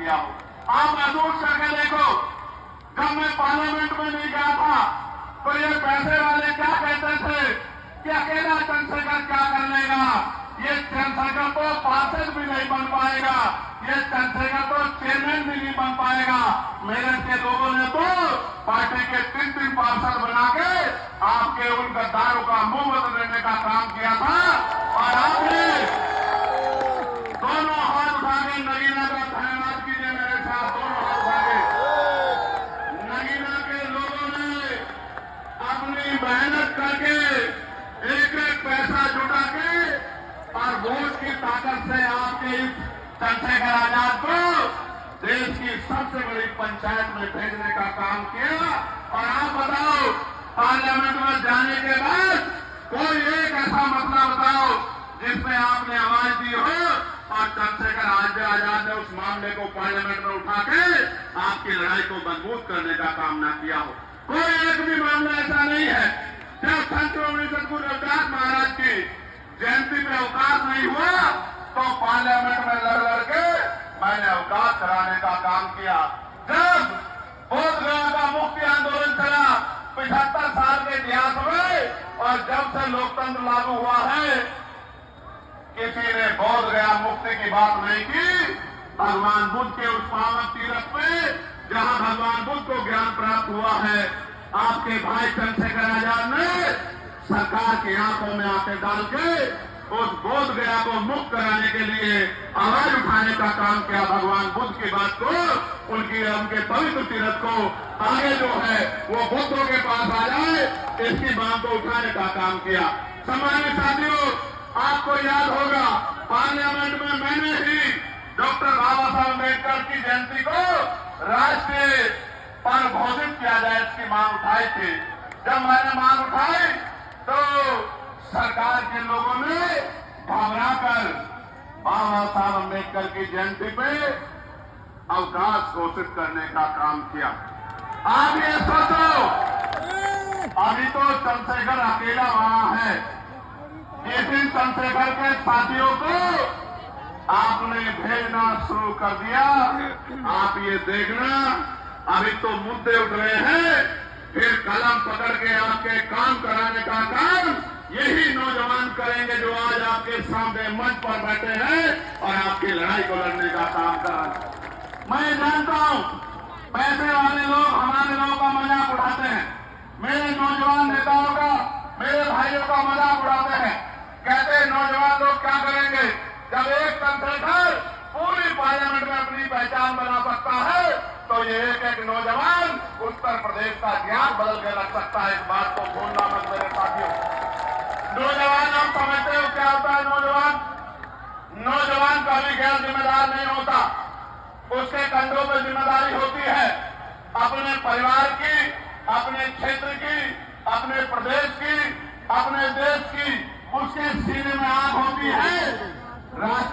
किया हो। आप महसूस करके देखो, जब मैं पार्लियामेंट में नहीं गया था तो ये पैसे वाले क्या कहते थे कि अकेला चंद्रशेखर क्या कर लेगा, ये चंद्रशेखर तो पार्षद भी नहीं बन पाएगा, ये चंद्रशेखर तो चेयरमैन भी नहीं बन पाएगा। मेरठ के लोगों ने तो पार्टी के 3 पार्षद बना के आपके उन गद्दारों का मुंह बदल देने का काम किया था। और आपने दोनों हाथ उठा के नगीना का धन्यवाद कीजिए मेरे साथ, दोनों हाथ उठा के। नगीना के लोगों ने अपनी मेहनत करके एक एक पैसा जुटा के और वोट की ताकत से आपके इस चंद्रशेखर आजाद को देश की सबसे बड़ी पंचायत में भेजने का काम किया। और आप बताओ, पार्लियामेंट में जाने के बाद कोई एक ऐसा मसला बताओ जिसमें आपने आवाज दी हो और चंद्रशेखर आजाद ने उस मामले को पार्लियामेंट में उठा के आपकी लड़ाई को मजबूत करने का काम न किया हो। कोई एक भी मामला ऐसा नहीं है। जब संत सदगुरु रविदास महाराज की जयंती में अवकाश नहीं हुआ तो पार्लियामेंट में लड़ के मैंने अवकाश कराने का काम किया। जब बोधगया का मुक्ति आंदोलन चला 75 साल के इतिहास में, और जब से लोकतंत्र लागू हुआ है किसी ने बोधगया मुक्ति की बात नहीं की। भगवान बुद्ध के उस पावन तीर्थ पे जहां भगवान बुद्ध को ज्ञान प्राप्त हुआ है, आपके भाई चंद्रशेखर आजाद ने सरकार की आंखों में आंखें डाल के उस बोधगया को मुक्त कराने के लिए आवाज उठाने का काम किया। भगवान बुद्ध की बात को, उनके पवित्र तीर्थ को आगे जो है वो बुद्धों के पास आ जाए, इसकी बात को उठाने का काम किया। सम्मानित साथियों, आपको याद होगा पार्लियामेंट में मैंने ही डॉक्टर बाबा साहब अम्बेडकर की जयंती को राष्ट्रीय पर्व घोषित किया जाए इसकी मांग उठाई थी। जब मैंने मांग उठाई तो सरकार के लोगों ने घबराकर बाबा साहब अम्बेडकर की जयंती पे अवकाश घोषित करने का काम किया। आप ये सोचो, अभी तो चंद्रशेखर अकेला वहां है। जिस दिन चंद्रशेखर के साथियों को आपने भेजना शुरू कर दिया, आप ये देखना, अभी तो मुद्दे उठ रहे हैं, फिर कलम पकड़ के आपके काम कराने का काम यही नौजवान करेंगे जो आज आपके सामने मंच पर बैठे हैं और आपकी लड़ाई को लड़ने का काम कर रहे हैं। मैं जानता हूं पैसे वाले लोग हमारे लोगों का मजाक उड़ाते हैं, मेरे नौजवान नेताओं का, मेरे भाइयों का मजाक उड़ाते हैं। कहते हैं नौजवान लोग क्या करेंगे, जब एक चंद्रशेखर पूरी पार्लियामेंट में अपनी पहचान बना सकता है तो ये एक नौजवान उत्तर प्रदेश का ज्ञान बदल के रख सकता है। इस बात को भूलना मत मेरे साथियों। नौजवान आप समझते हो क्या होता है नौजवान? नौजवान कभी गैर जिम्मेदार नहीं होता, उसके कंधों पर जिम्मेदारी होती है अपने परिवार की, अपने क्षेत्र की, अपने प्रदेश की, अपने देश की। उसके सीने में आग होती है राष्ट्र